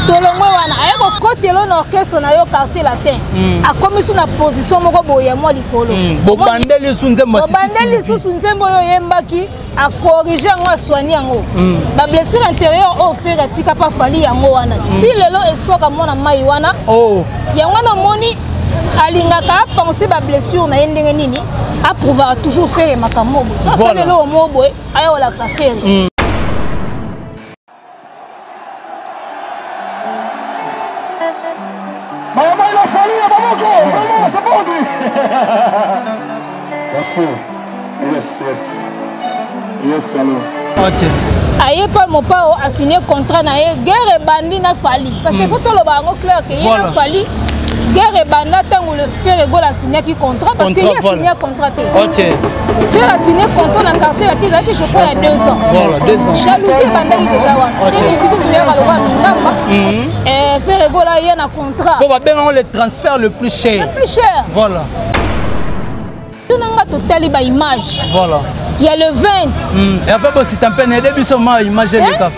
tolongwe wana ayeko kotelo na orchestre na yo quartier latin akomi sous na position moko boye moi likolo bobandeli sunzembo bobandeli sunzembo yo yembaki a corriger ngo soigner ngo ba blessure intérieure au fait tika pa fali yango wana si lelo esoka mona mai wana yango na moni alingaka penser ba blessure na yendenge nini a pouvoir toujours faire makamobo ça lelo mobo ayo la ça faire. Maman, il a fallu à Bamako, vraiment, c'est bon lui. Merci. Yes, alors. Ok. Aye pas mon pao a signé contrat na guerre et bandi na fali parce que faut tout le bango clair que il a fallu guerre et bandi tango le faire go la signé qui contrat parce qu'il a signé contrat. OK. Faire signé contrat dans quartier la pile qui je crois il y a 2 ans. Voilà, 2 ans. Jalousie bandi déjà wana. Et puis tu viens à le voir minamba. Faire go là il y a un contrat. Bon ben on le transfert le plus cher. Le plus cher. Voilà. Tu n'as pas total ba image. Voilà. Il y a le 20. Et après, si tu as un peu de seulement image de caca.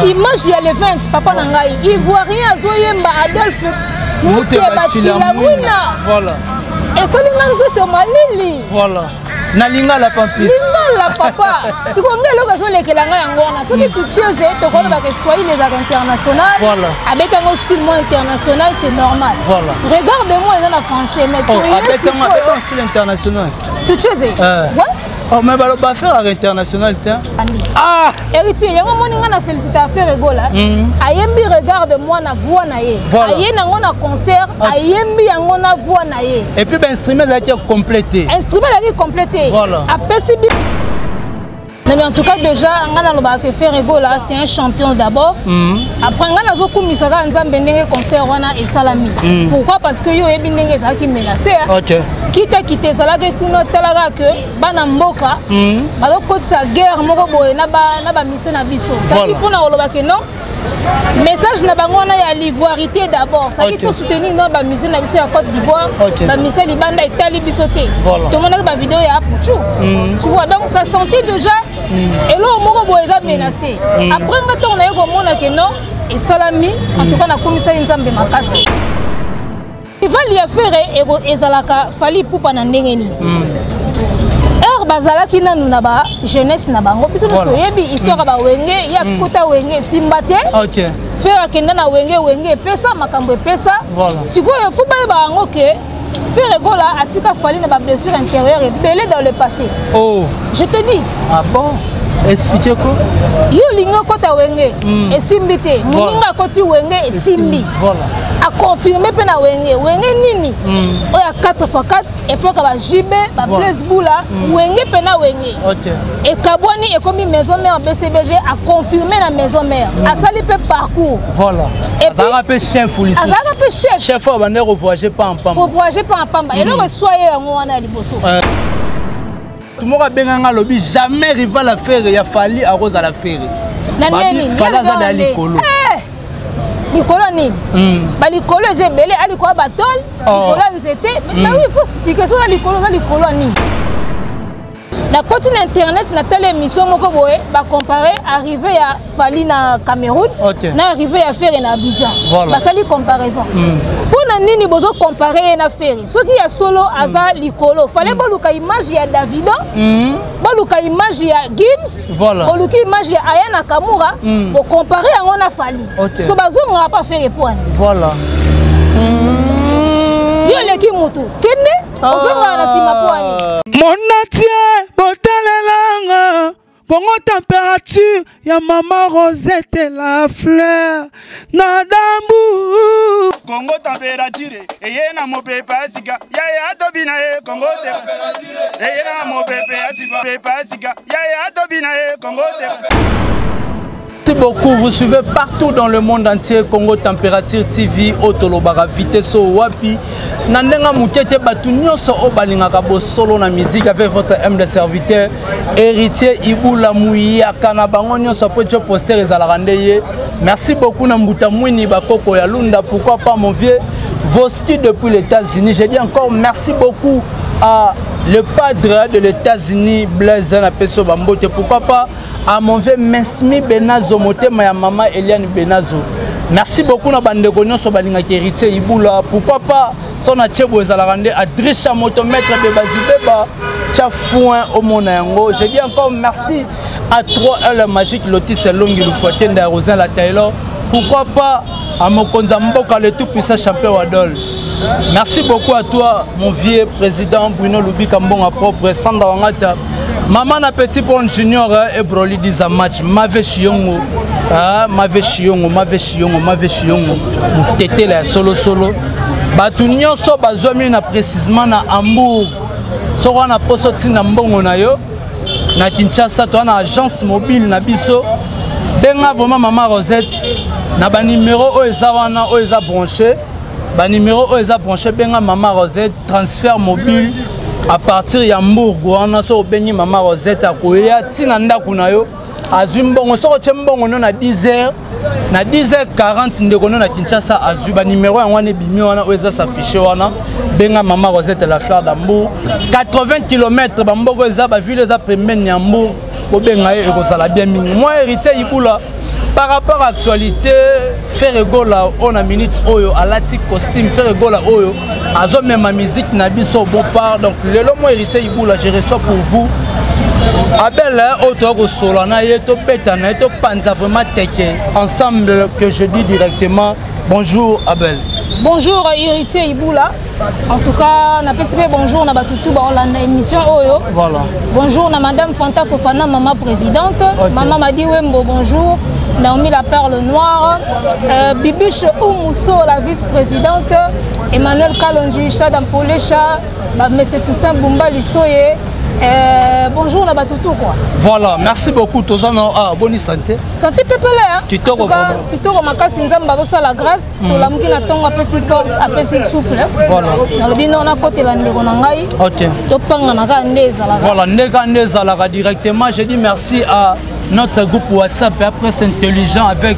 Image, il y a le 20. Papa Nangaï. Ivoirien, Zoyemba, Adolphe. Voilà. Et ça, c'est un malili. Voilà. Nalinga la pamplis. Linga la papa. Si on a l'occasion de faire la ce qui tout chose, tu vois que soyez les arts internationaux. Voilà. Avec un style moins international, c'est normal. Voilà. Regardez-moi dans la français, mais avec un style international. Tout chose. Ouais. Oh, mais on va faire à l'international. Ah! Héritier, il y a un moment où on a félicité à faire rigola. Ayembi regarde-moi na voix na ye. Ayé na ngona concert, ayembi ngona voix na ye. Et puis l'instrument a été complété. Instrument a été complété. Voilà. Après c'est bien. Non mais en tout cas déjà ngana loba ke faire rigola, c'est un champion d'abord. Après ngana zo kumisaka nzambe ndenge concert wana et salami. Pourquoi? Parce que yo yebi ndenge za ki menacé. OK. Quitte zalaka kuno talaga que bana mboka balo kotsa guerre moko boye na ba mise na biso. Ça qui pona oloba que non. Message na bango na ya l'ivoirité d'abord. Ça qui to soutenir non ba mise na biso ya Côte d'Ivoire, ba mise libanda Italie biso te. Tout le monde a ba vidéo ya Puchu. Tu vois donc ça sentait déjà et là moko boye za menacé. Après nga on a eu komona que non et salami en tout cas na komisa nzambe makasi. Il va y faire ezalaka fali pupa na ndenge ni. Bazala ki nanu na ba jeunesse na bango biso to yebi histoire ba wenge ya kota wenge simbate. OK. Faire kenda na wenge pesa makambo pesa. Sikoyo fu ba bango ke faire gola atika fali na ba blessure intérieure et belé dans le passé. Oh. Je te dis. Ah bon? Expliquez quoi? Yo linga kota wenge et simbite. Muninga koti wenge et simbi. Voilà. A confirmer pe na wenge nini oya 4x4 et puis ka ba jibe ba blaze boula wenge pe na wenge. OK. Et kabwani et comme maison mère BCBG a confirmé la maison mère a sali pe parcours. Voilà. Et ça rappelle chef ou ça rappelle chef va venir voyager pas en pamba. Voyager pas en pamba et le soyez yango wana liboso. Tout le monde a bien lobby jamais rival à faire il a fallu à rose à la faire. Nani fala za dali kolo. Likolo nini balikolo ezebele alikolo batol likolo nzete mais oui il faut expliquer ça likolo nini na continent internet na telle émission moko boye ba comparer arrivé à Fali na Cameroun na arrivé à faire na Abidjan ba sali comparaison pour na nini bozo comparer na faire ce qui a solo aza likolo fallait boluka image ya Davido boluka image ya Gims boluka image ya Aya Nakamura pour comparer yango na Fali parce que bazo nga pas faire point voilà yo leki mutu kende ozonga na sima poani Monatie botalelanga Congo température ya maman Rosette la fleur na dambu Congo température eyena mopepa sika ya tobina Congo température eyena mopepa sika ya tobina Congo Merci beaucoup, vous suivez partout dans le monde entier Congo Température TV, Otolobara Vitesse Wapi. Nandenga Moukete Batu Nyoso Obalingaka Solo na musique avec votre M de serviteur héritier Iboula Mouya Kanabango Nyoso Pocho Poster et Zalarandeye. Merci beaucoup Nambuta Mouini Bakoko Yalunda, pourquoi pas mon vieux Voski depuis les États-Unis. Je dis encore merci beaucoup à le padre de les États-Unis, Blaise Napeso Bambote, pourquoi pas à mon vieux Mesmi Benazo, motema ya maman Eliane Benazo. Merci beaucoup na bande konyo so balinga héritier Ibula. Pourquoi pas son achebo ezalakande Adrisha motomètre de Bazibeba Tchafouin au Monango. Je dis encore merci à 3L Magique Lotis Longi Lufoten de Rosin la Taylor. Pourquoi pas à Mokonza Mboka le tout puissant champion Wadol. Merci beaucoup à toi mon vieux président Bruno Lubi Kambonga propre Sandra Wangata. Maman na petit pont junior et Broly disa match Mave Chiongo. Mave Chiongo. Tete la solo. Batu nyonso bazwami na précisément na Hambourg. Soko na poso tina mbongo na yo. Na Kinshasa to na agence mobile na biso. Benga vraiment maman Rosette. Na ba numéro o eza wana o eza branché. Ba numéro o eza branché benga maman Rosette transfert mobile. À partir ya Hambourg wana so bengi maman Rosette akoya tina ndako na yo. Azumbongo soko chembongo no na 10h. Na 10h40 ndeko no na Kinshasa azuba numéro ya wana bimi wana oza s'afficher wana benga maman Rosette la fleur d'Hambourg 80 km bamboko eza ba ville eza pembeni ya Hambourg ko benga e ko sala bien mingi moi héritier Ibula par rapport à l'actualité faire rigola on a minute oyo alati costume faire rigola oyo azo même ma musique na biso bon part donc le moi héritier Ibula je reçois pour vous Abel, auto solana yeto petana yeto panza vraiment teke ensemble que je dis directement bonjour Abel. Bonjour héritier Ibula. En tout cas, na PCB bonjour na batutu ba on émission oyo. Voilà. Bonjour na madame Fanta Fofana maman présidente. Okay. Maman m'a dit Wembo bonjour. Naomi la perle noire. Bibiche Oumousso la vice-présidente. Emmanuel Kalonji Chadam Polecha, monsieur Toussaint Bumba Lissoye. Bonjour na batutu quoi. Voilà, merci beaucoup Tozano. Bonne santé. Santé pepele hein. Kitoko makasi nzamba do la grâce to la mukina tonga pesi force apesi souffle. Voilà. Na lobi na ona côté la ndeko na ngai. OK. To panga na ka ndeza la. Voilà, ndeza la directement. Je dis merci à notre groupe WhatsApp et après c'est intelligent avec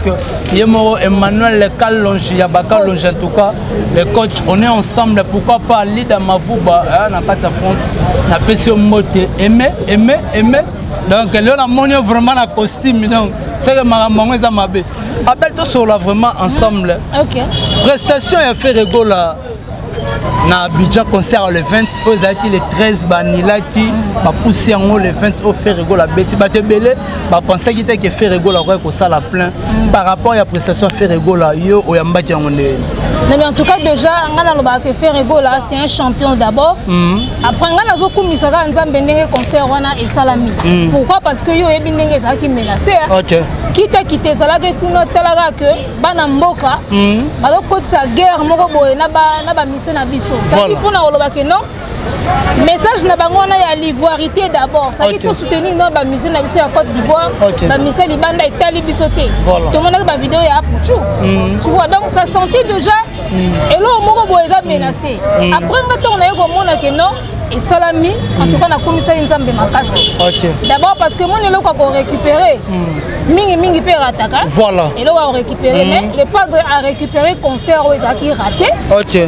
Yemo Emmanuel Kalonji Yabaka Lonji en tout cas les coachs on est ensemble pourquoi pas Lida Mavouba na Kata France na Pesio Mote aimer donc là on a vraiment la costume donc c'est que maman ça m'a appelle toi sur là vraiment ensemble. OK. Prestation et fait rigola na Abidjan concert le 20 aux les 13 banila qui va pousser en haut le 20 au faire rigola bêti ba te belé ba penser qu'il était que faire rigola ko ça la plein par rapport à la prestation faire rigola yo o yamba ti ngone. Non mais en tout cas déjà ngana loba que faire rigola c'est un champion d'abord. Après ngana zo kumisaka nzambe ndenge concert wana et salami. Pourquoi parce que yo ebi ndenge za ki menacé. OK. Quitte zala ke kuno talaga que bana mboka ba lo kotsa guerre moko boye na ba mission na biso. Ça dit pour na oloba que non. Message na bango na ya l'ivoirité d'abord. Ça dit tout soutenir dans ba mission na biso ya Côte d'Ivoire. Ba mission libanda itali biso te. Tout monde ba vidéo ya Puchu. Tu vois donc ça sentait déjà et là moko boye za menacé. Après ngato na yeko mona que non. Et salami, en tout cas, na komisa nzambe makasi. D'abord parce que mon élo quoi récupérer. Mingi peut rataka. Voilà. Et là on récupérer mais le padre a récupéré concert où Ezaki raté.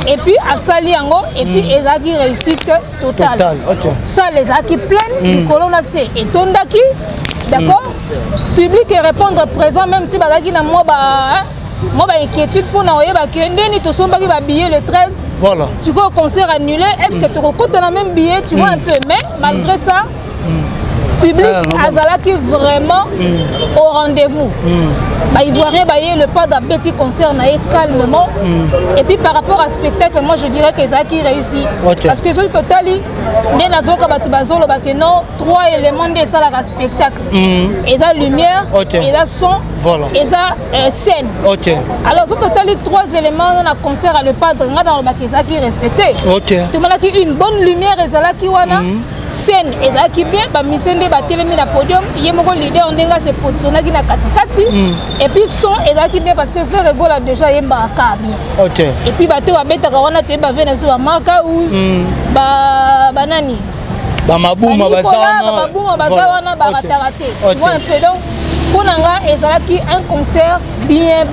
Et puis à Saliango et puis Ezaki réussite totale. Ça les Ezaki plein du colonna C et tondaki. D'accord? Public et répondre présent même si balaki na moi moi inquiétude pour na oyeba que ndeni to somba ki ba billet le 13. Voilà. Si le concert annulé, est-ce que tu recoutes dans le même billet, tu vois un peu mais malgré ça public azalaki vraiment au rendez-vous. Bah ivoirien bailler le pas d'un petit concert naé calmement et puis par rapport à spectacle moi je dirais que Zaki réussit parce que sur totali né na zoka batu bazolo ba que non 3 éléments de ça la spectacle et ça lumière et ça son et ça scène. Alors sur totali 3 éléments dans le concert à le padre nga dans le ba que Zaki respecté. Tu m'as dit une bonne lumière et Zaki wana scène et Zaki bien ba mission de ba télémi na podium yemoko leader on denga se positionner na katikati. Et puis son ezaki bien parce que faire rigolo a déjà yemba ka bien. Et puis bato ba beta ka wana te ba vena so marka us ba nani ba mabuma bazawana ba rataraté. Tu vois un peu donc pour nanga ezalaki un concert bien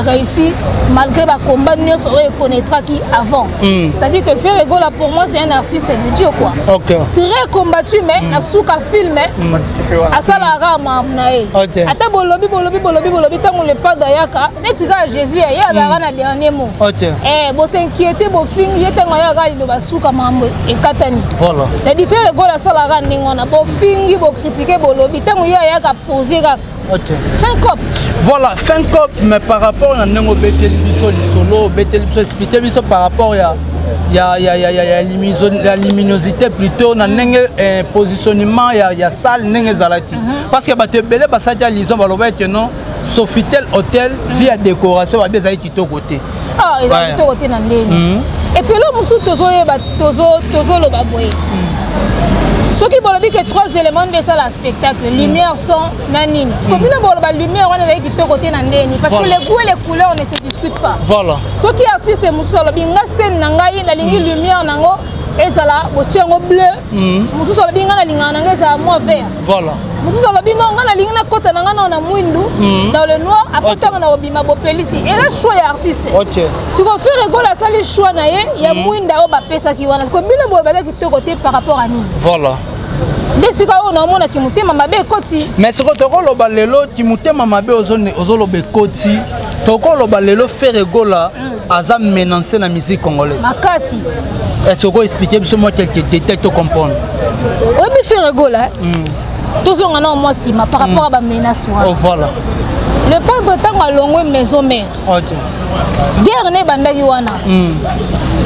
réussi malgré ba combat nous on reconnaîtra qui avant. C'est-à-dire que Ferregola pour moi c'est un artiste de Dieu quoi. Okay. Très combattu mais na souka film asala rama nae. Ata bolobi tango le pas d'ayaka netika Jésus ya na dernier mot. Bo s'inquiéter bo fingi yetango ya gali do basuka mambo ekatani. Voilà. C'est-à-dire Ferregola sala ra ningona bo fingi bo critiquer bolobi tango ya ka poser ka. Fin cop. Voilà, fin cop, mais par rapport à Nengo Bétélibiso, solo, Bétélibiso, expliquer par rapport à la luminosité plutôt, dans le positionnement, il y a salle, parce que tu belé parce que les hommes vont être non, Sofitel Hôtel, via décoration, va bien aller quitter au côté. Ah, il a quitté au côté dans et puis là, nous tozo le baboye. Ce qui veut dire que 3 éléments de ça la spectacle, lumière, son, nanine. Ce qui veut dire que la lumière, on est qui te côté nandeni parce que les goûts et les couleurs ne se discutent pas. Voilà. Ce qui artiste est moussolo, binga scène nangai na lingi lumière nango ezala bochengo bleu. Moussolo binga na linga nanga ezala moi vert. Voilà. Moussolo binga na linga na kota nanga na mwindu dans le noir après na obima bopelisi. Et là choix artiste. OK. Si on fait rigoler ça les choix na ye, ya mwinda o ba pesa ki wana. Parce que bino bo bala ki te côté par rapport à ni. Voilà. Desika on mona ki mutema mabe koti. Mais ce que toko loba lelo ki mutema mabe ozolobe koti. Toko loba lelo Ferregola aza menancé na musique congolaise. Makasi. Est-ce que vous expliquez moi quelques détails pour comprendre? Oui, mais Ferregola. Toujours on a moi si par rapport à la menace. Oh voilà. Le pas de temps à longue maison mère. OK. Guerre ne bandaki wana.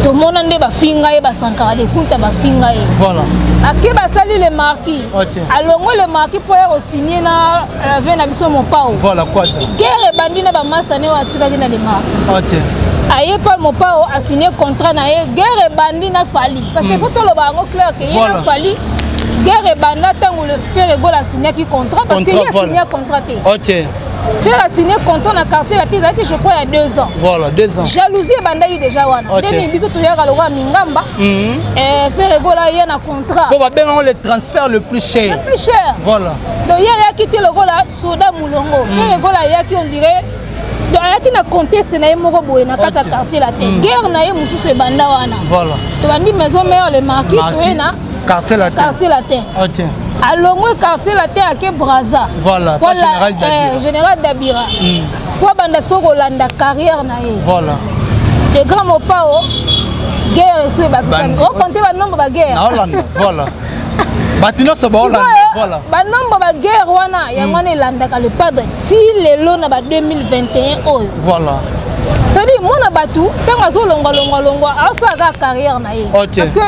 Tout le monde a ba finga et ba sankara de kunta ba finga et. Voilà. Ake ba sali le marquis. OK. Alongo le marquis pour signer na vena biso mon pao. Voilà quoi. Guerre bandi na ba master ne wa tika na le marquis. OK. Aye pas mon pao a signé contrat na ye guerre bandi na fali parce que faut to lo ba ngo clair que ye na fali. Guerre banda tango le Ferregola a signé qui contrat parce que il a signé contrat. OK. Faire signer contrat dans le quartier la pire que je crois il y a 2 ans. Voilà, 2 ans. Jalousie bandaï déjà wana. Demi biso to ya kaloga mingamba. Ferregola y a un contrat. Bon bah ben on le transfert le plus cher. Le plus cher. Voilà. Donc il y a quitté le gola soda mulongo. Ferregola y a qui on dirait donc il y a un contexte na yemoko boye na kata quartier la tête. Guerre na ye mususu e banda wana. Voilà. To bandi maison mère le marquis to na quartier la tête. Quartier la tête. OK. Allons quartier la terre à Braza. Voilà, pas général Dabira. Général Dabira. Quoi bandasko Rolanda carrière nae. Voilà. Les grands mopao guerre sur Bakistan. On comptait le nombre de guerre. Voilà. Batino so Hollande. Voilà. Ba nombre de guerre wana ya ngone landa ka le padre ti lelo na ba 2021 oyo. Voilà. Ça dit moi na batu tant azo longa asa ka carrière nae. Parce que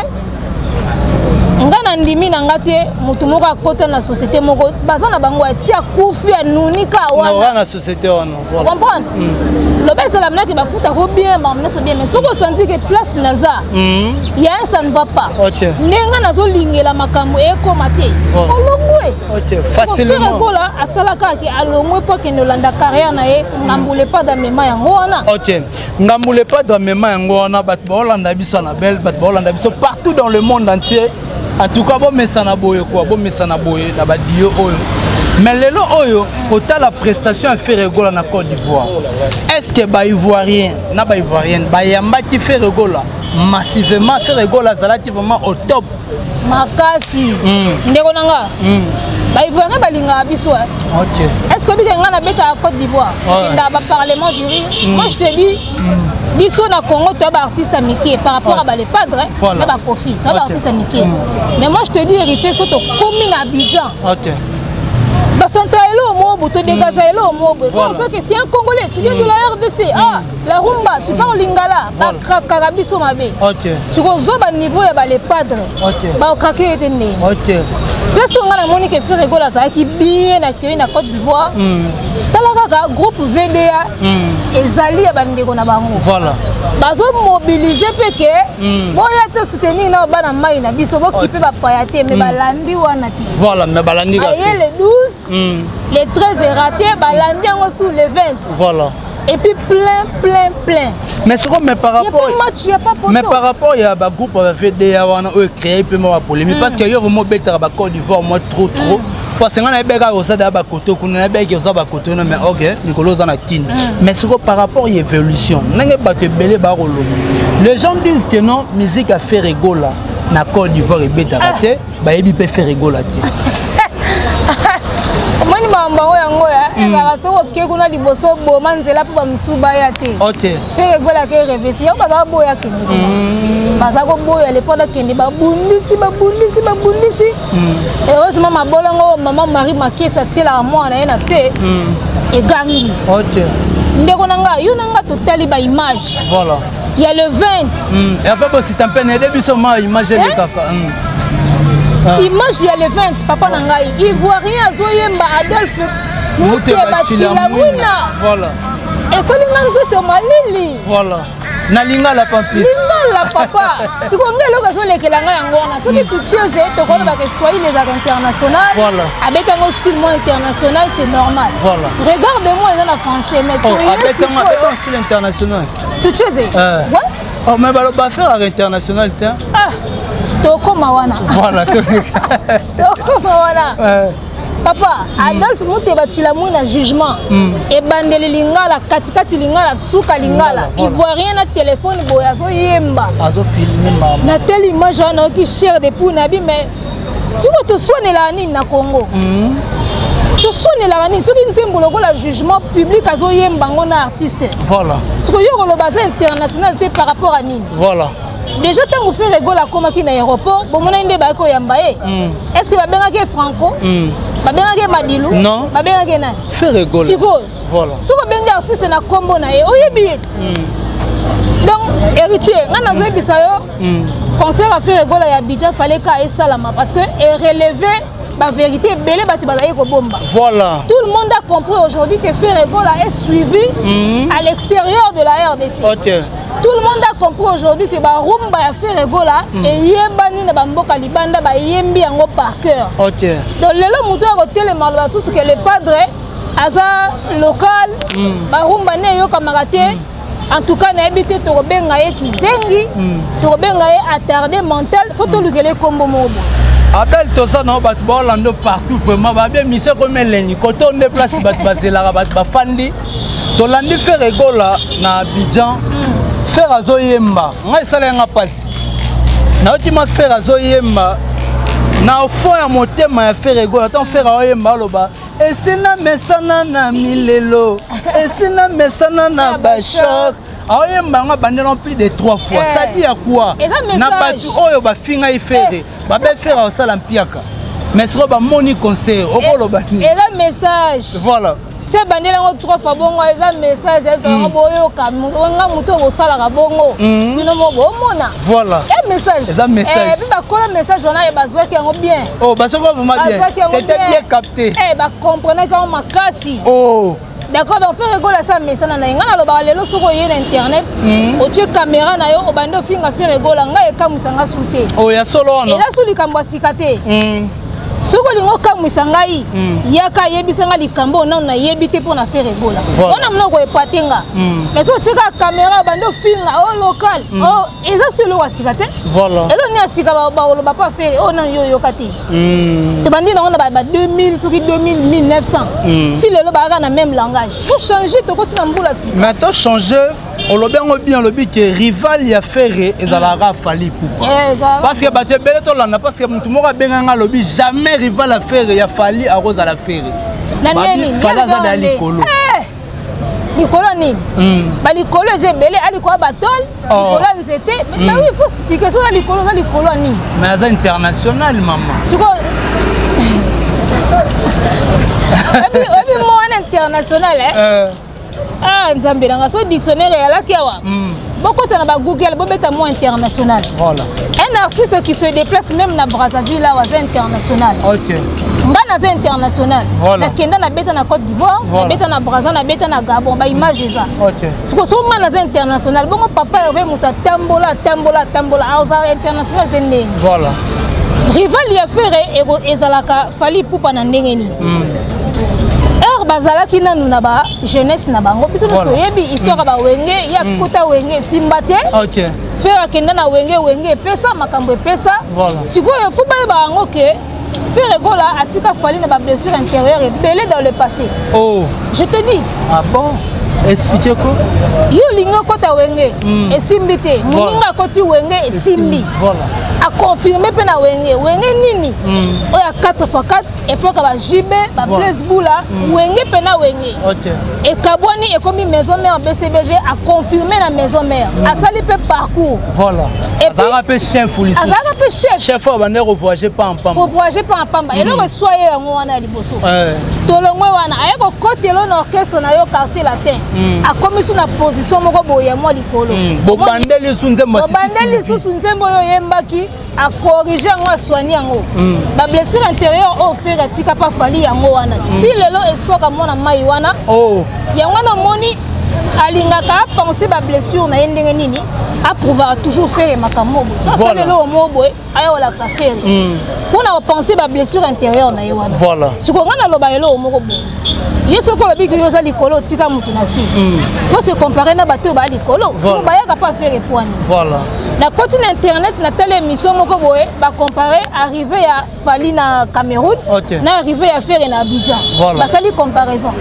ngana ndimi na ngate mutu moko akota na société moko bazana bango atia kufi anunika wana na société wana comprendre le best la mena ki bafuta ko bien mamna so bien mais soko senti que place naza il y a ça ne va pas nenga nazo lingela makambo eko mate olongwe facilement Ferregola asalaka ki alongwe pour que ne landa carrière na ye ngambule pas dans mema yango wana ngambule pas dans mema yango wana bat ba Hollande biso na belle bat ba Hollande biso partout dans le monde entier. En tout cas, bon mesana boye quoi, bon mesana boye na ba dio oyo. Mais lelo oyo, autant la prestation à Ferregola na Côte d'Ivoire. Est-ce que ba ivoirien, na ba ivoirienne, ba yamba qui Ferregola massivement Ferregola zalati vraiment au top. Makasi. Ndeko nanga. Ba ivoirien balinga biso. OK. Est-ce que bien ngana beta à Côte d'Ivoire? Dans ba parlement du rire. Moi je te dis biso na Congo tu as artiste amitié par rapport à les padres na ba Kofi tu as artiste amitié mais moi je te dis héritier surtout commune à Abidjan. OK. Basanta elo mobo te dégager elo mobo comme ça que si un Congolais tu viens de la RDC la rumba tu parles lingala ba karabiso mabe. OK. Sur au niveau ya ba les padres. OK. Ba okaké etene. OK. Place on a moni que Ferregola ça qui bien accueilli na Côte d'Ivoire. Talaka groupe VDA ezali ya bandeko na bango. Voilà. Bazo mobiliser peke boya te soutenir na bana mai na biso bo kipe ba payate mais balandi wana ti. Voilà, mais balandi ga. Le 12, les 13 est raté, balandi en sous les 20. Voilà. Et puis plein. Mais c'est comme par rapport mais par rapport il y a un groupe VDA wana créé peu moi polémique parce que yo vraiment bête à Côte d'Ivoire moi trop parce que on a bega au sada ba koto kuna na bega au ba koto mais OK Nicolas on a kin mais c'est par rapport à l'évolution n'anga ba te belé ba rolo les gens disent que non musique a fait rigola na Côte d'Ivoire et beta raté ba yebi peut faire rigola moni bamba oyango ya ezala soko ke kuna liboso boma nzela po bamsuba ya te OK fait rigola ke révesi yo baza boya kende baza ko boya le pona kende babundisi heureusement mabolongo maman Marie Makesa tiela mwana na se egangi OK ndeko nanga yo nanga totali ba image voilà il y a le 20 et après bon c'est un peu né début seulement image les kaka image il y a le 20 papa nangai ivoirien azoyemba Adolphe Muteba Chilamwina voilà et ça linga nzoto malili voilà na lingala pamplis lingala papa sikonga loka zo lekela nga yango wana soki tu chose to kono ba que soyez les arts international voilà avec un style moins international c'est normal voilà regarde-moi ils en français mais avec un style international tu chose ouais oh mais ba faire à international tiens ah tokoma wana voilà tokoma wana papa Adolphe Muteba Chilamwina jugement et bandeli lingala katikati lingala suka lingala ivoirien na téléphone boya zo yemba azo filmer maman na telle image on qui cher de pour nabi mais si vous te soignez la nini na Congo to soignez la nini soki nzembo la jugement public azo yemba ngona artiste voilà ce que yo lo base international te par rapport à nini voilà déjà tant vous fait rigola comme qui na aéroport bon mona inde ba ko yamba est-ce que ba benga ke franco ba benga ke madilu non ba benga ke na fait rigola siko voilà so ba benga artiste na combo na e oyebi et donc héritier ngana zo ebisa yo concert a fait rigola ya Abidjan fallait ka esalama parce que est relevé la vérité belé bati bazali ko bomba voilà tout le monde a compris aujourd'hui que Ferregola est suivi à l'extérieur de la RDC OK tout le monde a compris aujourd'hui que ba rumba ya Ferregola et yebani na bamboka libanda ba yembi yango par cœur OK donc lelo muto a côté mal tout ce que le padre aza local ba rumba ne yo kamarate en tout cas na habité to benga e kizengi to benga e attardé mental faut to lukele kombo mobo appelle tout ça non bat bolando partout vraiment ba bien mission comme leni quand on déplace bat bazela bat ba fandi to landi Ferregola na Abidjan faire azoyemba ngai sala nga pasi na otima faire azoyemba na fond ya motema ya Ferregola tant faire azoyemba loba esina mesana na milelo esina mesana na bashok aoyemba nga bandela plus de 3 fois ça dit à quoi na batu oyo ba finga ifere ba be faire au sala mpiaka mais ce ba moni conseil okolo ba ni et le message voilà c'est bandela ngo 3 fois bongo eza message eza ngo boyo ka nga muto go sala ka bongo bino mo bo mona voilà et message eza message bi ba kola message on a e bazwa ki ngo bien oh ba soko vraiment bien c'était bien capté ba comprenez quand makasi oh d'accord donc Ferregola ça mais ça na ngana lo ba lelo soko yé na internet o tie caméra na yo o bando finga Ferregola nga e kamusanga souté oh ya solo ono ela suli kambwa sikate soko lingo kamwisa ngai yaka yebisa nga likambo na na yebite pour na Ferregola ona mno ko epatenga mais so tika caméra bando finga au local oh eza solo wasikate voilà elo ni asika ba lo ba pas faire ona yo yokati te bandi na ona ba 2000 soki 2000 1900 si lelo ba na même langage faut changer to koti na mbula si mais to changer on lo bien lobi que rival ya Ferre ezalaka fali poupa parce que baté belé to landa parce que mutu moko benganga lobi jamais rival à Ferre ya fali à Rose à la Ferre nani fala za dali kolo likolo nini ba likolo ezebele alikoa batol likolo nzete mais oui il faut expliquer ça likolo nini mais ça international maman siko ebi mo international ah nzambe nanga so dictionnaire ya la kewa beaucoup na ba Google bobeta mo international voilà un artiste qui se déplace même na Brazzaville là was international OK ngana international na kenda na beta na Côte d'Ivoire na beta na Brazzaville na beta na Gabon ba image ça OK siko so mana international bongo papa hervé muta tambola auza international tende voilà rival ya Ferre ezalaka fali pupa na ndenge ni bazalaki nanu na ba jeunesse na bango biso to yebi histoire ba wenge ya kuta wenge simbate OK Ferre kenda na wenge pesa makambo pesa sikoyo fu ba bango ke Frère Egola a tika fallu na blessure intérieure et belé dans le passé. Oh. Je te dis. Ah bon? Expliquez quoi? Yo linga kota wenge et simbité. Muninga koti wenge et simbi. Voilà. A confirmer pe na wenge. Wenge nini? Oya 4x4 et puis ka ba jibe ba Blaise Boula wenge pe na wenge. OK. Et Kabwani est comme maison mère BCBG a confirmé la maison mère. A sali pe parcours. Voilà. Et puis ça rappelle chef ou ça rappelle chef. Chef va venir voyager pas en pamba. Voyager pas en pamba. Et là soyez en wana liboso. Tolongwe wana ayeko côté l'orchestre na yo quartier latin. A commis sur la position moko boye moi likolo. Bobandeli sunzembo sisi. Bobandeli sunzembo yo yembaki a corriger ngo soigner ngo. Ba blessure intérieure au fait tika pas fali yango wana. Si lelo esoka mona mai wana. Oh. Yango na moni alingaka penser ba blessure na yendenge nini a pouvoir toujours faire makamobo. Ça ça lelo mobo ayo la ça faire. Pour na penser ba blessure intérieure na wana. Voilà. Si ko ngana loba yelo moko bo. Yeso ko lobi que yo za likolo tika mutu na si. Faut se comparer na bato ba likolo. Si ba ya pas faire poani. Voilà. La continent internet na telle émission moko boye ba comparer arrivé à Fali na Cameroun na arrivé à faire na Abidjan. Ba sali comparaison.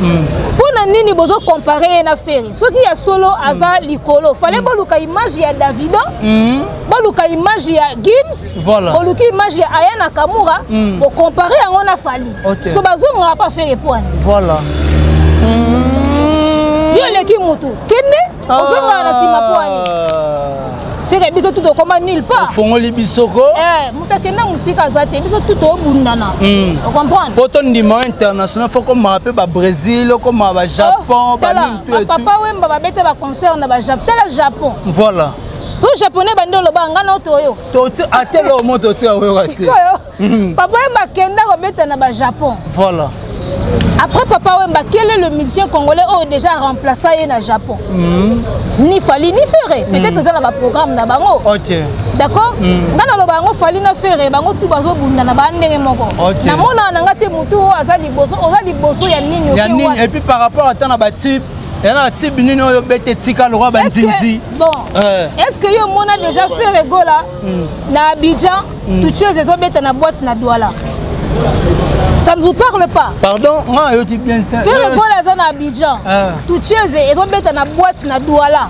Pour na nini bozo comparer na faire. Ce qui a solo aza likolo. Fallait boluka image ya Davido. Boluka image ya Gims. Boluka image ya Aya Nakamura pour comparer yango na Fali. Parce que bazo nga pas faire poani. Voilà. Yo leki mutu. Kende ozonga na sima poani. C'est que biso tout comme nulle part. Fongoli bisoko. Mutakena musika zate biso tout au bundana. Vous comprenez? Pourtant niveau international faut comme rappeler ba Brésil, comme ba Japon, ba tout. Papa wemba ba bete ba concert na ba Japon, tel Japon. Voilà. So japonais bando lo banga na otoyo. Toti atelo moto ti awe wati. Papa wemba kenda ko bete na ba Japon. Voilà. Après Papa Wemba, quel est le musicien congolais qui a déjà remplacé au Japon? Ni Fali ni Ferré. Peut-être que dans le programme na bango. OK. D'accord? Dans le bango Fali na Ferré, bango tout bazo bunda na bandenge moko. Na mona na ngate mutu azali boso ya nini? Ya nini? Et puis par rapport à tana ba type, il y a un type nini oyo bete tika le roi banzinzi. Bon. Est-ce que yo mona déjà fait Regola na Abidjan, tout chose ezo bete na boîte na Douala? Ça ne vous parle pas? Pardon? Non, je dis bien. Faire le bon à zone Abidjan. Tout chose, ils ont mis dans boîte na Douala.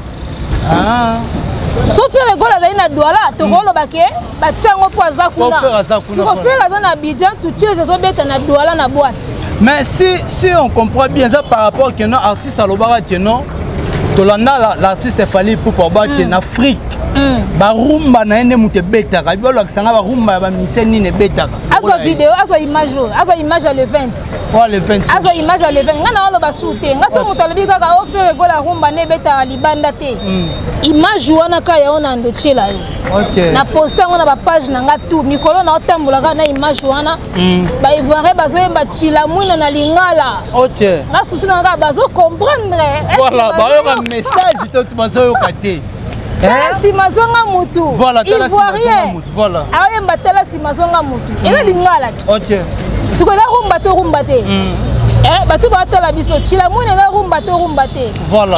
Sauf faire le bon à zone Douala, tu vois le baquet, tu tiens au poids Zakuna. Tu vas faire la zone Abidjan, tout chose, ils ont mis dans Douala na boîte. Mais si on comprend bien ça par rapport à un artiste à l'Obara qui non, l'artiste est fallu pour pouvoir qui en Afrique. Barumba na ene mute beta ka biolo kisanga barumba ba miseni ne beta azo vidéo azo image à l'event le 20 azo image à l'event ngana olo basute ngaso muto alibika ka ofere gola rumba ne beta libanda te image wana ka ya ona ndochela yo OK na poster ngona ba page na nga tout mikolo na otambola ka na image wana ba ivoire bazo yemba chila mwino na lingala OK na susi na nga bazo comprendre voilà ba yo message tout bazo yo kate. Si mazonga mutu. Voilà, tala si mazonga mutu. Voilà. Aye mbatala si mazonga mutu. Ela lingala. OK. Sikola rumba to rumba te. Batu batala biso chila mwine na rumba to rumba te. Voilà.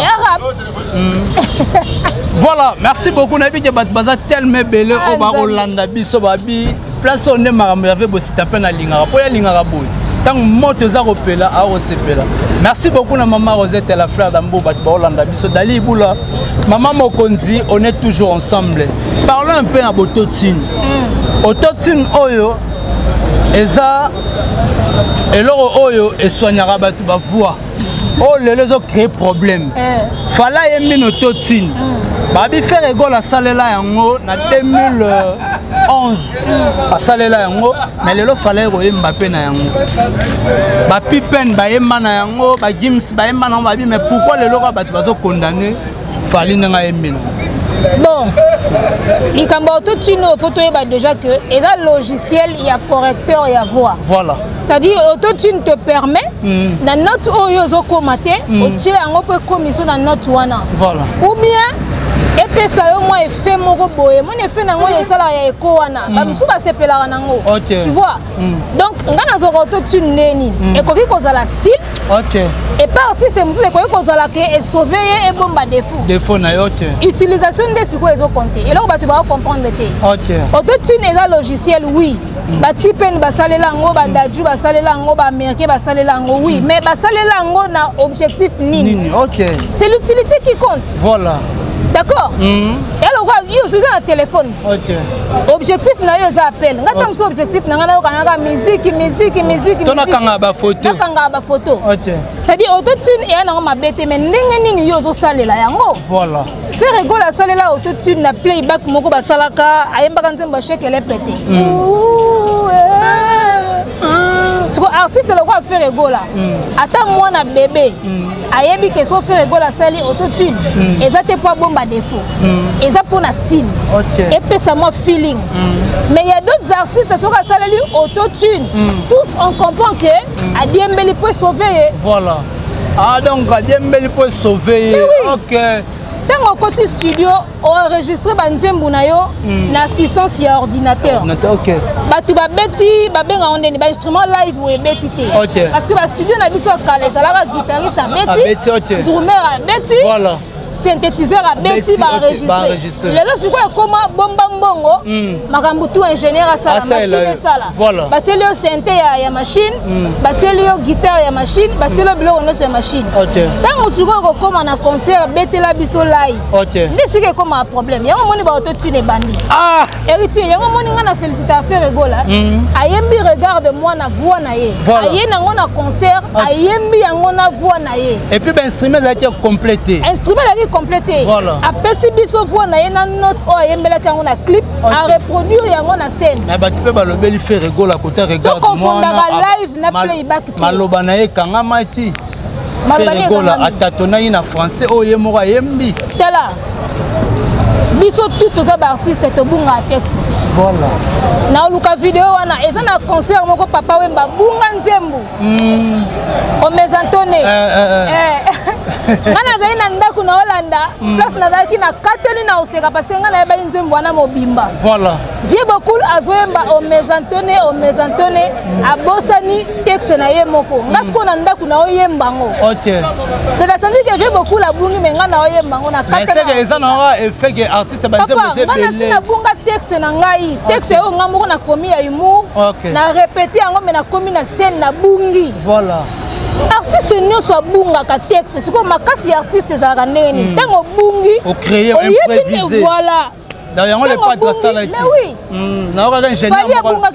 Voilà, merci beaucoup nabi ke bat baza tellement belé o ba Rolanda biso babi. Place on est marambe avec bosita pe na lingara. Po ya lingara boy. Tant moto za kopela a osepela. Merci beaucoup na maman Rosette la fleur d'Ambo bat ba Rolanda biso Dali Boula. Maman Mokonzi, on est toujours ensemble. Parlons un peu à Bototine. Bototine Oyo, Eza, et l'oro Oyo, et soignera batu ba voix. Oh, les autres créent problème. Fala yembi no Totine. Babi faire ego la salle là yango na 2011. La salle là yango, mais les autres fallait ego Mbappé na yango. Ba Pippen ba yemba na yango, ba Gims ba yemba na babi, mais pourquoi les autres batu bazo condamner? Bon, il y faut déjà que il y a logiciel, il y a correcteur, il y a voix. Voilà. C'est-à-dire l'autotune te permet dans notre oyo zo komate, o tient en peu commission dans notre wana. Voilà. Ou bien Et puis ça yo moi effet moko boye. Mon effet nango yesala ya eko wana. Ba musu ba sepela nango. Tu vois. Donc ngana zo auto-tune neni. Ekoki kozala style. OK. Et pas artiste musu ekoki kozala ke sauver et bomba défaut. Défaut na yo te. Utilisation de siko ezo compter. Et là on va te comprendre te. OK. Auto-tune est un logiciel oui. Ba tipen ba salela ngo ba daju ba salela ngo ba américain ba salela ngo oui, mais ba salela ngo na objectif nini. OK. C'est l'utilité qui compte. Voilà. D'accord. Et alors yo sur un téléphone. OK. Objectif na yo za appel. Ngata mso objectif na ngana yo kanaka musique. Tona kanga ba photo. Na kanga ba photo. OK. C'est-à-dire autotune et na ma bête mais ndenge nini yo zo salela yango. Voilà. Faire rigolo la salela autotune na playback moko ba salaka ayemba nzemba shake ele pété. Ce que artiste le quoi faire rigolo. Attends moi na bébé. Ayebi que so faire rigolo la sali autotune. Et ça te pas bomba défaut. Et ça pour na style. Et puis ça moi feeling. Mais il y a d'autres artistes qui sont salali autotune. Tous on comprend que Adiembeli peut sauver. Voilà. Ah donc Adiembeli peut sauver. OK. Dans le côté studio, on enregistre banzembu na yo na assistance ya ordinateur. OK. Ba tu ba beti ba benga ondeni ba instrument live ou beti te. OK. Parce que ba studio na biso kale sala guitariste a beti. OK. Drummer a beti. Voilà. Synthétiseur à beti ba enregistrer. Lelo siko koma bomba mbongo makambu tout ingénieur à sala machine sala. Voilà. Ba teli yo synthé ya machine, ba teli yo guitare ya machine, ba teli yo bilo ono sur machine. OK. Tant siko ko koma na concert beti la biso live. OK. Ndesike koma un problème. Yango moni ba auto-tune bandi. Ah! Héritier, yango moni ngana féliciter affaire rigola. Ayembi regarde moi na voix na ye. Aye nango na concert, ayembi yango na voix na ye. Et puis ben instrument ça qui complété. Instrument complété. Voilà. Après si biso voix na ye na note o ayembela tango na clip, à reproduire yango na scène. Mais ba tu peux ba lobeli faire rigola côté regarde moi. Donc on live na playback. Maloba na ye kanga mati. Rigola atatona na français o ye moko ayembi. Tala. Biso tout aux artistes to bunga texte. Voilà. Na luka vidéo wana eza na concert moko papa wemba bunga nzembu. O mezantone. Ngana zaina ndaku na Hollanda, place na daki na kateli na oseka parce que ngana yeba nzembu wana mobimba. Voilà. Vie beaucoup azoyemba o mezantone abosani texte na ye moko. Ngasko na ndaku na oyemba ngo. OK. C'est la tandis que vie beaucoup la bungi mais ngana oyemba ngo na kateli. Mais c'est que ça na effet que artiste banze vous ngana sina bunga texte na ngai, texte o ngamoko na komi ya humour. Na répéter yango mais na komi na scène na bungi. Voilà. Artiste nyonso abunga ka texte, c'est comme makasi artiste za kaneni. Tango bungi, au créer improviser. Voilà. D'ailleurs on les pas de ça là. Mais oui. Na oka ingénieur. Fali abunga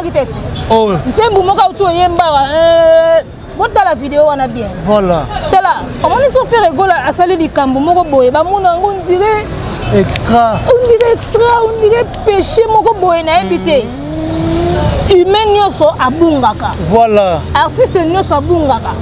ki texte, Oh. Nsembu moka uto yembara. Bota la vidéo wana bien. Voilà. Tala, comment ils sont fait rigoler à saler likambo moko boye ba mona on dirait extra. On dirait péché moko boye na ebité. Humain nyonso abungaka. Voilà. Artiste nyonso abungaka.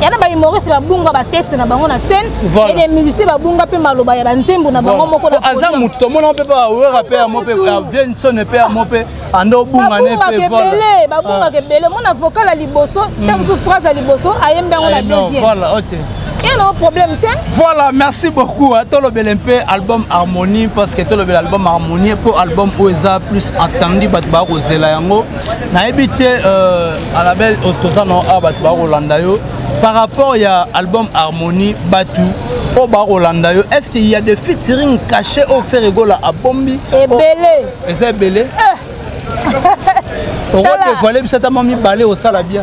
Yana ba humoriste babunga ba texte na bango na scène et les musiciens babunga pe maloba ya banzembo na bango moko na. Aza mutu to mona pe ba wera pe mo pe vient sonne pe mo pe ando bunga ne pe voilà. Babunga ke bele mon avocat la liboso, tam sous phrase la liboso ayembe ngo la deuxième. Voilà, OK. Il y a un problème. Voilà, merci beaucoup. Tolo Belempe, album Harmonie, parce que Tolo album Harmonie, pour album Oeza plus attendu, Batba Rosela Yango. Na évité à la belle Otosano à Batba Rolandayo. Par rapport à l'album Harmonie, Batu, pour Barolandayo, est-ce qu'il y a des featuring cachés au Ferregola à Bombi? Et Belé. Et c'est Belé? On va te voler, puis ça t'a mis balé au salabien.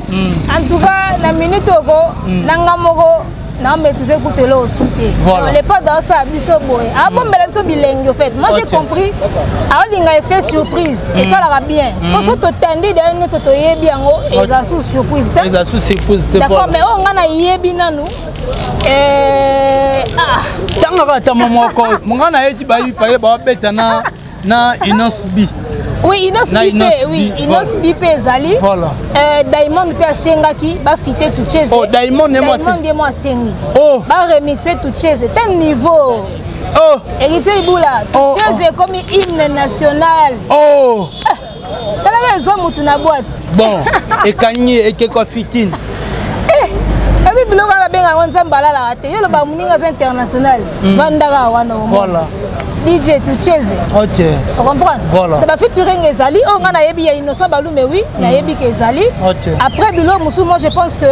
En tout cas, la minute au go, nangamoko, na maîtriser écouter le soutien. On n'est pas dans ça, biso boy. Ah bon, mais ça bilingue en fait. Moi j'ai compris. Alors il a fait surprise et ça l'a bien. Pour ça tu t'endis derrière nous, tu es bien haut et ça sous surprise. Les asous surprise. D'accord, mais on a yebi nanu. Tant que ta maman encore, mon gars a été baillé par les babetana na inosbi. Oui, Inos Bipé Zali. Voilà. Diamond peut Sengaki, va fitter tout chez. Oh, Diamond et moi Sengi. Oh. Va remixer tout chez. C'est un niveau. Oh. Héritier Iboula, tout chez comme hymne national. Oh. T'as la raison, moutou na boîte. Bon. Et Kanye et Keko Fitine. puis biloko la benga wanza mbala la te yo le ba muninga international vandaka wana voilà DJ Tucheze. OK. On comprend? Voilà. Tu vas featuring Ezali, on a yebi ya Innocent Balou mais oui, na yebi ke Ezali. OK. Après bilo musu moi je pense que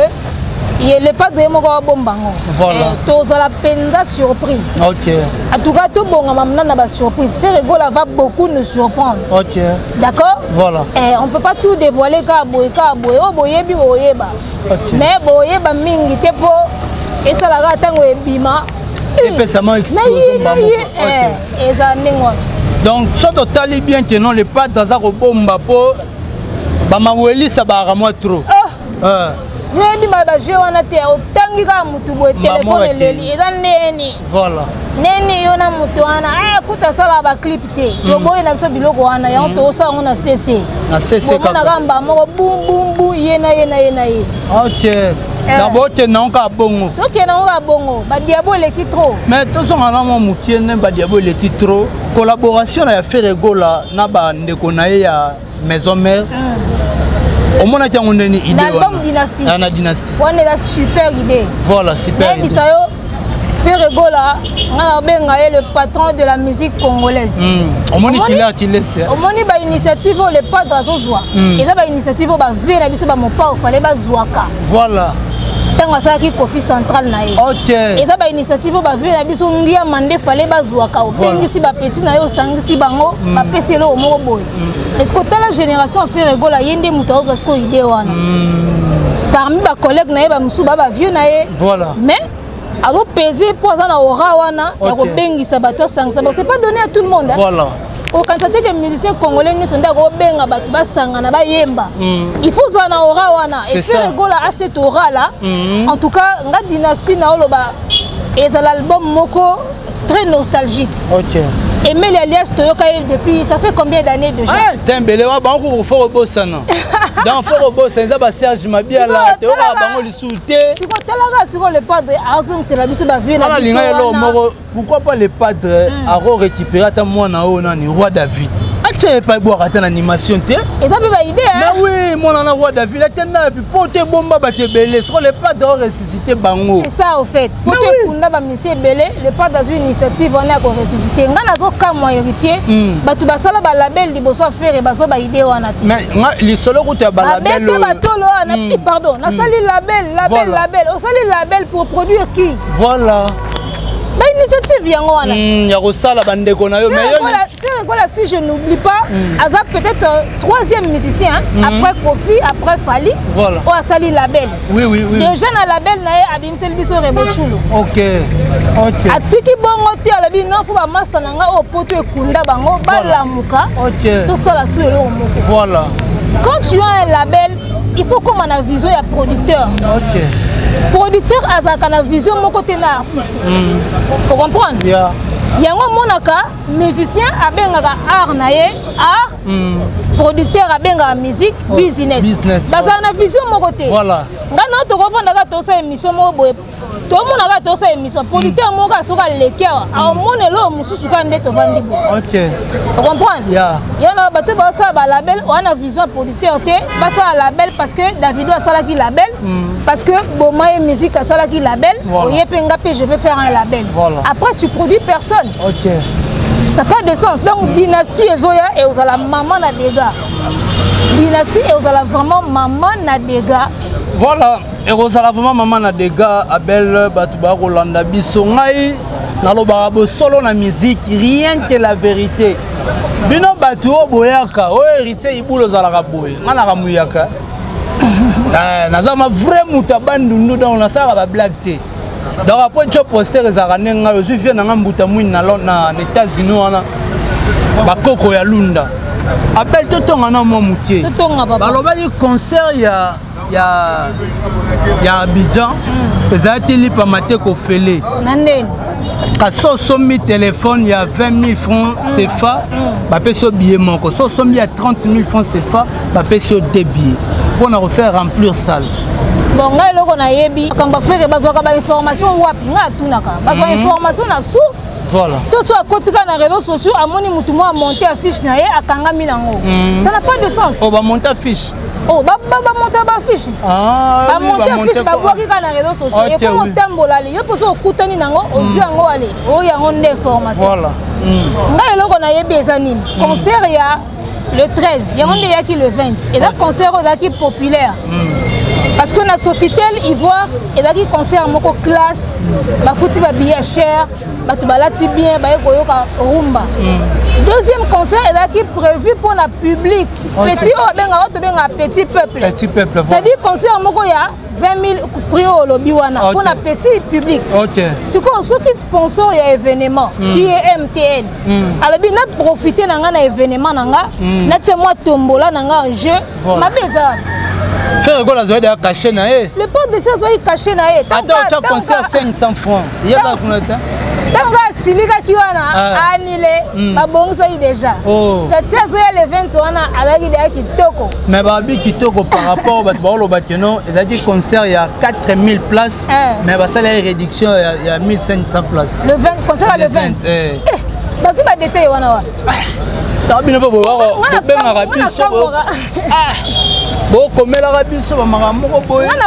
il est pas de moko bombango. Voilà. Tous à la penza surpris. OK. En tout cas tout bon mamna na ba surprise. Faire rigola va beaucoup nous surprendre. OK. D'accord? Voilà. Et on peut pas tout dévoiler ka boye o boyebi boyeba. OK. Mais boyeba mingi te po et ça la ratango ebima. Et puis ça m'a explosé. Donc, soit tu bien que non, les pas dans un bomba pour Bamaweli, ça va à moi trop. Voilà. Neni yona mutuana kuta sala ba clip te to boy na so biloko wana ya to sa on a cessé na cessé ka ngamba mo bum yena OK d'abord tu non ka bongo to ke na nga bongo ba diabo le ki trop mais to so ngana mo mukiene ba diabo le ki trop collaboration ya faire gola na ba ndeko na ya maison mère au moins tu as une idée l'album dynastie na dynastie on est la super idée voilà super idée Ferregola, le patron de la musique congolaise. On m'a dit qu'il est on m'a dit une initiative le pas dans joie. Et ça une initiative va venir la biso ba mon pas fallait ba zoaka. Voilà. Tant ça qui Kofi central na ye. OK. Et ça initiative va venir la biso ngia mandé fallait ba zoaka. Bengi si ba petit na yo sangi si bango ba peselo o mo boy. Est-ce que la génération Ferregola yende mutazo est-ce ko idée wana. Parmi ba collègues na ye ba musu ba vieux na ye. Voilà. Mais alors peser pour ça na aura wana ya ko bengisa bato sangisa parce que c'est pas donné à tout le monde. Voilà. Au quantité de musiciens congolais nous sont d'accord benga bato basanga na ba yemba. Il faut ça na aura wana et faire rigola à cette aura là. En tout cas, nga dynastie na oloba et l'album moko très nostalgique. OK. Aimé l'alias Toyoka depuis ça fait combien d'années déjà? Ah, Tembele wa bango faut bosana. Dans faut bosana ça ba Serge Mabia là, te wa bango li souté. Si ko talaga sur le padre Azong c'est la biso ba vie na biso. Pourquoi pas le padre a récupérer ta moi na o na ni roi David. Tu n'as pas boire à l'animation. Et ça peut pas idée. Mais oui, mon en a roi David, la tienne puis pour te bomba te belé, sur le pas de ressusciter bango. C'est ça au fait. Pour te kunda ba monsieur belé, le pas dans une initiative on a ko ressusciter. Ngana zo ka moi héritier, ba tu ba sala ba label di boso faire ba so ba idée wana. Mais les solo ko te ba label. Ba tolo na pardon, na sali label, on sali label pour produire qui? Voilà. Mais initiative yango wana. Ya ko sala bande ko na yo mais voilà, si je n'oublie pas, Aza peut-être troisième musicien, après Kofi, après Fali, voilà. Ou Asali Label. Oui. Déjà dans la label, Abimsel Biso Rebochulo. OK. Atiki bongo te alabi non faut ba master nanga o poto ekunda bango balamuka. OK. Tout ça la suite moko. Voilà. Quand tu as un label, il faut comme on a vision ya producteur. OK. Producteur Aza na vision mon côté na artiste. Pour comprendre? Yeah. Yango monaka musicien abengaka art na ye art producteur abengaka musique business baza na vision moko te voilà ngana to ko fondaka to sa émission mo boye to monaka to sa émission producteur moko asoka lekia a monelo mususu ka ndeto vandi bo OK tu comprends yeah yana bato ba sa ba label on a vision producteur te ba sa label parce que Davido a sala ki label parce que Bomaye musique a sala ki label oyepenga pe je vais faire un label après tu produis personne. OK. Ça n'a pas de sens. Donc, dynastie et Zoya et aux la maman na dégâts. Dynastie et aux la vraiment maman na dégâts. Voilà. Et aux la vraiment maman na dégâts. Abel Batouba Rolanda Bissongaï. Nalobarabo solo na musique. Rien que la vérité. Bino Batou Boyaka. Oh héritier Iboulo Zalaraboy. Manara Mouyaka. Nazama vraiment tabandu dans la salle à blague. Donc après tu poster les aranenga je suis venu na mbuta mwini na États-Unis wana bakoko ya lunda appel totonga na mo mutie totonga baba balobali concert ya Abidjan ezati lipa mateko fele nandeni kaso somi téléphone ya 20 000 francs CFA ba peso billet moko so somi ya 30 000 francs CFA ba peso deux billets pour na refaire remplir salle. Bon, on a yebi quand on fait des informations wapi nga tunaka parce que information na source voilà tout ça côté na réseaux sociaux amoni mutumo a monter affiche na ye akanga minango ça n'a pas de sens on va monter affiche Oh, monter ba fiche. Ba monter fiche ba boki kana réseaux sociaux. Et comme tembola li, yo poso okutani nango, ozu yango ale. O yango information. Voilà. Ngai eloko na yebi ezanini. Concert ya le 13, yango nde yaki le 20. Et là concert ozaki populaire. Parce que na Sofitel Ivoire, et là qui concert moko classe, ba fouti ba billet cher, ba tu balati bien, ba yoka rumba. Deuxième concert est là qui prévu pour le public. Petit petit peuple. Petit peuple. C'est-à-dire concert moko ya 20 000 prix au lobby wana pour le petit public. OK. Ce qui sponsor ya événement qui est MTN. Alors bien na profiter nanga na événement nanga, na moi tombola nanga en jeu. Ma beza. Faire quoi la zoé de caché na e. Le port de ça zoé caché na e. Attends, tu as concert 500 francs. Il y a ça combien de temps? Tanga silika kiwana annulé ba bongsa déjà. Le tia zoé le 20 wana alaki de kitoko. Mais babi kitoko par rapport ba lo bateno, ils a dit concert il y a 4000 places mais ba ça la réduction il y a 1500 places. Le 20 concert le 20. Eh. Basi ba détail wana wa. Tabine ba bo ben arabi so. Bon, comme la rabisso, on a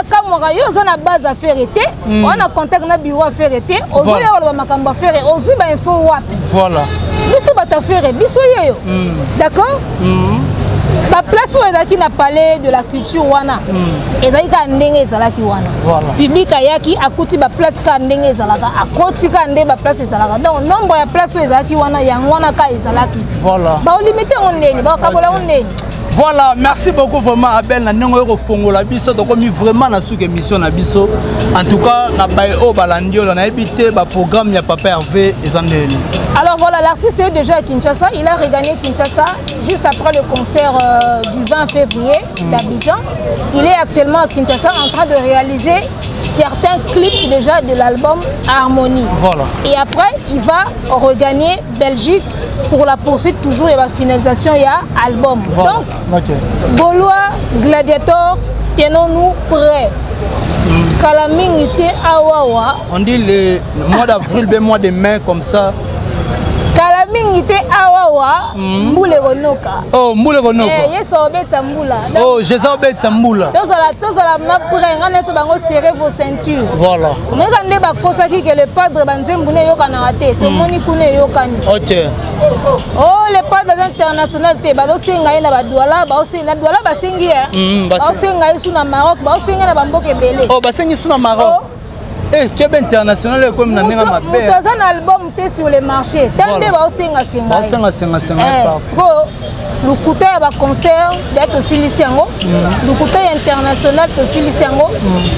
caméra, on a base à faire été, on a contact na bureau à faire été, on a makamba faire, on a info wap. Voilà. Biso bata faire, biso yo. D'accord? La place où ezaki na palais de la culture wana. Ezaki ka ndenge ezalaki wana. Voilà. Public ayaki akuti ba place ka ndenge ezalaka, akoti ka ndenge ba place ezalaka. Donc nombre ya place où ezaki wana yango wana ka ezalaki. Voilà. Ba limiter on ndeni, ba kabola on ndeni. Voilà, merci beaucoup vraiment Abel na ndenge ko fongola biso to komi vraiment na sous émission na biso. En tout cas, na bae o balandio na ebité ba programme ya Papa Hervé ezandeli. Alors voilà, l'artiste est déjà à Kinshasa, il a regagné Kinshasa juste après le concert du 20 février d'Abidjan. Il est actuellement à Kinshasa en train de réaliser certains clips déjà de l'album Harmonie. Voilà. Et après, il va regagner Belgique pour la poursuite toujours et la finalisation il y a album. Voilà. Donc, Gaulois, Gladiator, tenons-nous prêts. Kalamingité Awawa. On dit le mois d'avril, le mois de mai comme ça. Kalamingité Awawa, Mboule Ronoka. Oh, Mboule Ronoka. Eh, yes, obeta Mboula. Oh, je sais obeta Mboula. Tous à la prêt, on est bango serrer vos ceintures. Voilà. Mais quand on est kosaki que le padre banzembune yokana raté, tout le monde connaît yokani. OK. Oh, les padres internationaux te balo singa na badouala, ba aussi na douala ba singi ba singa isu na Maroc, ba singa na bamboke belé. Oh, ba singi isu na Maroc. Eh, Keb international comme na ninga mabe. Nous avons un album sur le marché. Tande ba singa singa. Ba singa singa singa. Le côté ba concert d'être aussi lisiango. Le côté international aussi lisiango.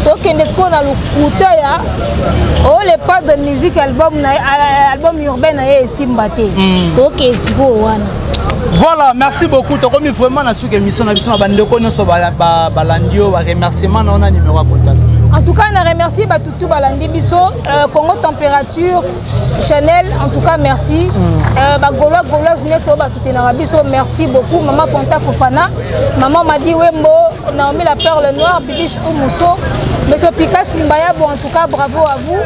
Donc qu'est-ce qu'on a le côté ya oh les pas de musique album urbain na simbate. Donc qu'est-ce qu'on wana. Voilà, merci beaucoup. Tu as vraiment na sous émission na biso na bandeko nyonso balandio ba remerciement na on numéro à contact. En tout cas, on a remercié Batutu Balandi Bisso, Congo Température, Chanel, en tout cas, merci. Gaulois, merci beaucoup. Maman Fonta Fofana, maman Madi Wembo, Naomi la Perle Noire, Bibiche Oumousso, Monsieur Picasso Mbaya, bon, en tout cas, bravo à vous.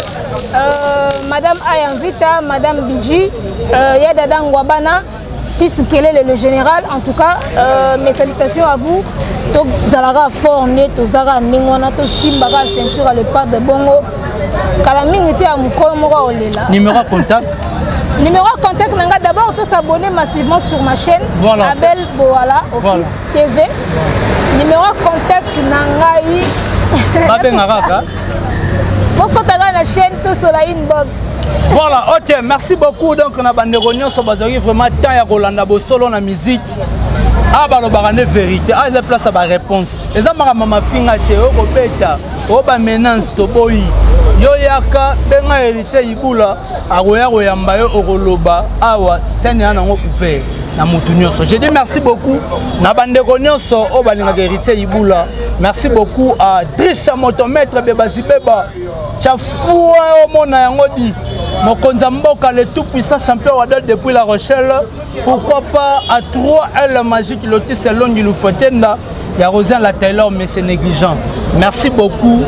Madame Ayanvita, Madame Bidji, Yadadan Wabana, fils Kelele le général, en tout cas, mes salutations à vous. Donc, Zalara fort net, Zara Ningwana, to Simbaga ceinture à le pas de Bongo. Kalaming était à Moukolomora Olela. Numéro contact. Numéro contact, d'abord, tous s'abonner massivement sur ma chaîne. Voilà. Abel Boala, Office TV. Numéro contact Nangaï. Babé Naraka. Pourquoi tu as la chaîne, tout sur la inbox. Voilà, ok, merci beaucoup. Donc, on a bandérognon sur Bazari, vraiment, tant ya Rolanda Bosolo na musique. Ah, bah, le vérité. Ah, il y a place à ma réponse. Et ça, ma maman finga te, oh, beta, oh, bah, menace, to boy. Yo yaka, benga hérité ibula, aroya royamba yo oroloba, awa, senya nango ouvert. Na mutunyoso. Je dis merci beaucoup. Na bandeko nyonso o balinga hérité ibula. Merci beaucoup à Drisha Motomètre Bebazi Beba. Chafoua o mona yango di. Mokonza Mboka le tout puissant champion Wadal depuis La Rochelle. Pourquoi pas à 3 L magique Lotis Selon du Loufotenda. Il y a Rosin la Taylor mais c'est négligent. Merci beaucoup.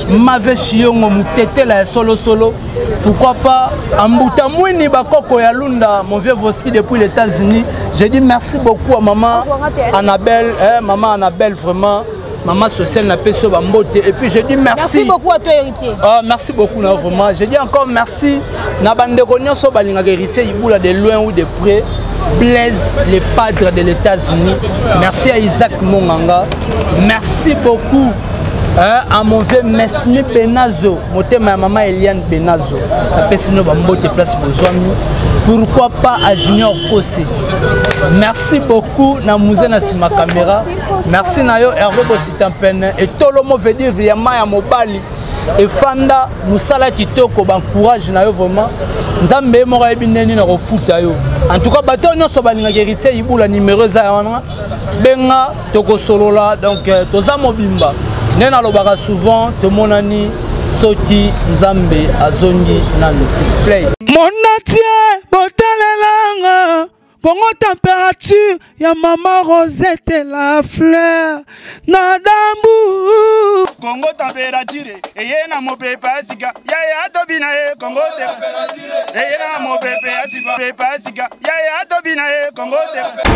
Mave Chiongo Moutete la solo. pourquoi pas Ambuta Mouini Bakoko Yalunda, mon vieux Voski depuis les États-Unis. Je dis merci beaucoup à maman Annabelle, maman Annabelle vraiment. Maman sociale n'a pas ce bambote. Et puis je dis merci. Merci beaucoup à toi, héritier. Merci beaucoup, vraiment. Je dis encore merci. Nabandegonion so balinga héritier, il boula de loin ou de près. Blaise, les padres de les États-Unis. Merci à Isaac Monganga. Merci beaucoup à mon vieux Mesmi Benazo. Mon thème à maman Eliane Benazo. La personne va me place besoin. Pourquoi pas à Junior Kossi. Merci beaucoup na musée na sima caméra. Merci na yo Hervé Bositampene. Et tout le monde veut dire vraiment à Mobali. Et Fanda Moussala Kitoko ban courage na yo vraiment. Nzambe mo ka bineni na refuta yo. En tout cas bato nyonso balinga héritier ibula numéro za wana. Benga toko solola donc toza mobimba. Nena lobaka souvent te monani soki Nzambe azongi nanu. Play. Monatie botalelanga Congo température ya maman Rosette la fleur Nadambu Congo température eye na mopepe asika ya tobina e Congo température eye na mopepe asika ya tobina e Congo température